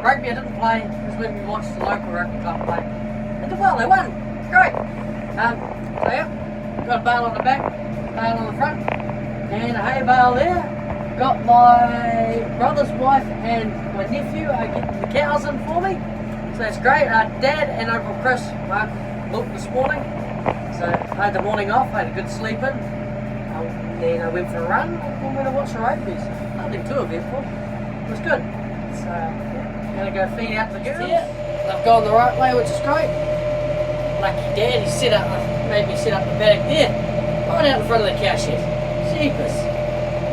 Rugby I didn't play, because when we watched the local rugby club play. And well, they won. Great. So yeah, got a bale on the back, bale on the front, and a hay bale there. Got my brother's wife and my nephew are getting the cows in for me. So that's great. Dad and Uncle Chris looked this morning. So I had the morning off, I had a good sleep in. Then I went for a run and went to watch the rugby. Nothing too eventful. It was good. So yeah, gonna go feed out the girls. They've gone the right way, which is great. Lucky Dad, he made me set up the paddock there, right out in front of the cow shed. Jeepers.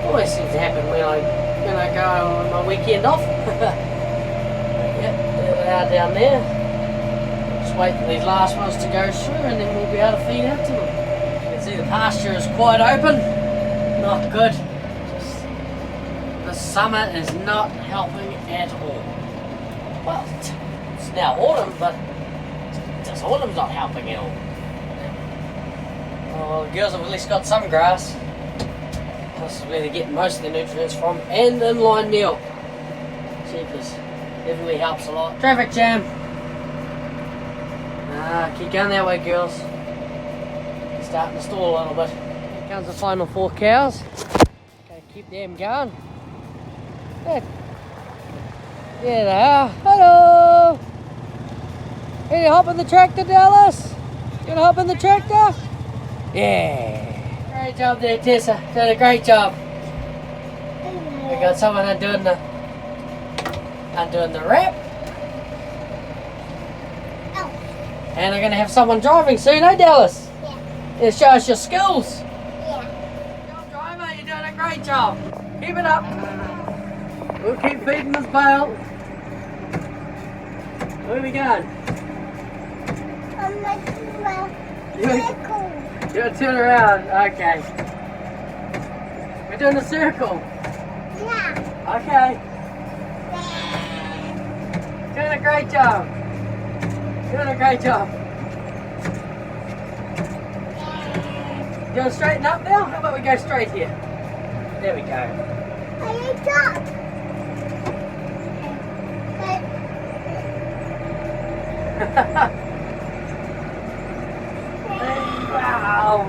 Always seems to happen when I go on my weekend off. Yeah, there they are down there. Just wait for these last ones to go through and then we'll be able to feed out to them. You can see the pasture is quite open. Not good. Just, the summer is not helping at all. Well, it's now autumn, but just autumn's not helping at all. Oh, the girls have at least got some grass. This is where they get most of the nutrients from, and inline meal. Jeepers, definitely helps a lot. Traffic jam. Keep going that way, girls. Starting to stall a little bit. Here comes the final 4 cows. Okay, keep them going. There they are. Hello. Can you hop in the tractor, Dallas? You gonna hop in the tractor? Yeah. Great job there, Tessa. Did a great job. We got someone undoing the wrap. And I'm going to have someone driving soon, eh, Dallas? Yeah. Show us your skills. Yeah. Good job, driver. You're doing a great job. Keep it up. We'll keep feeding this bale. Where are we going? You're going to turn around. Okay. We're doing a circle. Yeah. Okay. Doing a great job. Doing a great job. You want to straighten up now? How about we go straight here? There we go. Wow.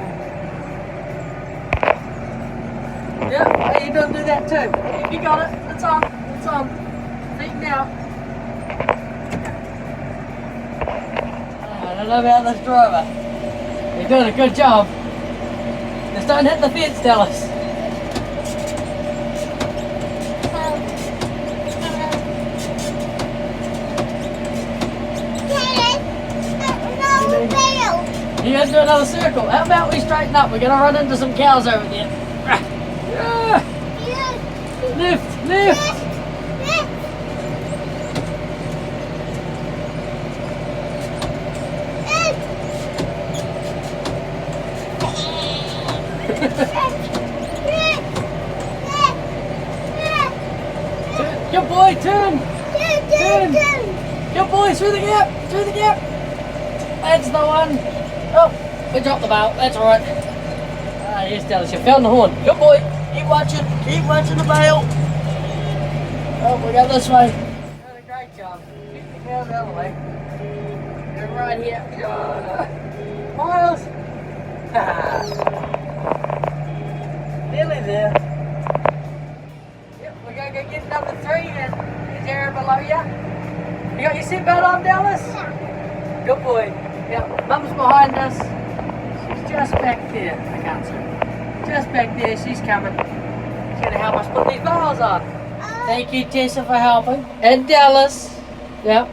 Yep, you don't do that too. You got it. It's on. It's on. Feet now. I don't know about this driver. You're doing a good job. Just don't hit the fence, Dallas. You gotta do another circle. How about we straighten up? We're gonna run into some cows over there. Lift, lift. Good boy, turn. Turn. Good boy, through the gap. Through the gap. That's the one. Oh, we dropped the bale. That's alright. Yes, Dallas, you found the horn. Good boy. Keep watching. Keep watching the bale. Oh, we go this way. Doing a great job. Keep the cows out of the way. Go right here. Miles. Nearly there. Yep, we're going to go get number 3 and there's Aaron below you. You got your seatbelt on, Dallas? Yeah. Good boy. Yep, Mum's behind us. She's just back there. I can't see her. Just back there, she's coming. She's going to help us put these bales on. Thank you, Tessa, for helping. And Dallas. Yep.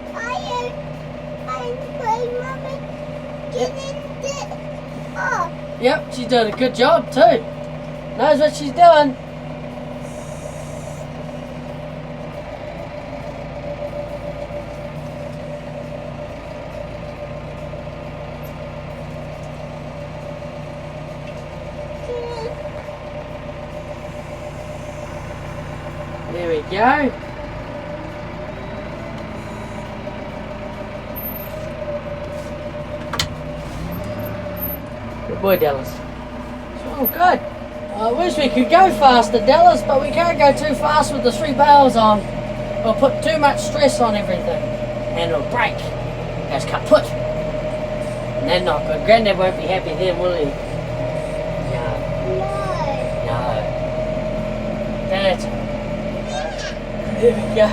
Yep, she's doing a good job too. Knows what she's doing. There we go. Good boy, Dallas. Oh, good. I wish we could go faster, Dallas, but we can't go too fast with the 3 bales on. We'll put too much stress on everything and it'll break. Goes kaput. And then not good. Granddad won't be happy then, will he? No. That's there we go.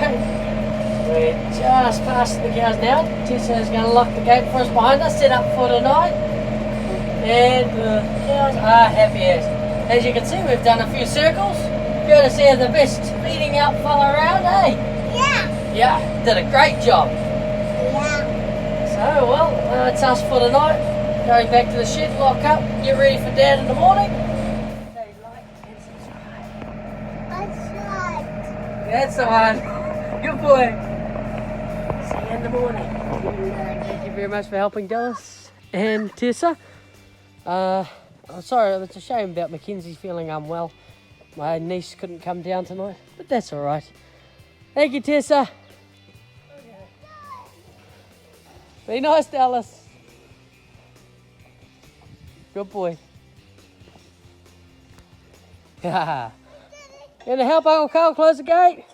We're just past the cows now. Tessa's going to lock the gate for us behind us, set up for tonight. And the cows are happy as you can see, we've done a few circles. Courtesy of the best feeding out fella around, eh? Yeah. Yeah, did a great job. Yeah. So, well, it's us for tonight. Going back to the shed, lock up, get ready for Dad in the morning. Say like and subscribe. That's the one. Good boy. See you in the morning. Thank you very much for helping Dallas and Tessa. I'm sorry, it's a shame about Mackenzie's feeling unwell. My niece couldn't come down tonight, but that's all right. Thank you, Tessa. Be nice, Dallas. Good boy. Gonna help Uncle Carl close the gate?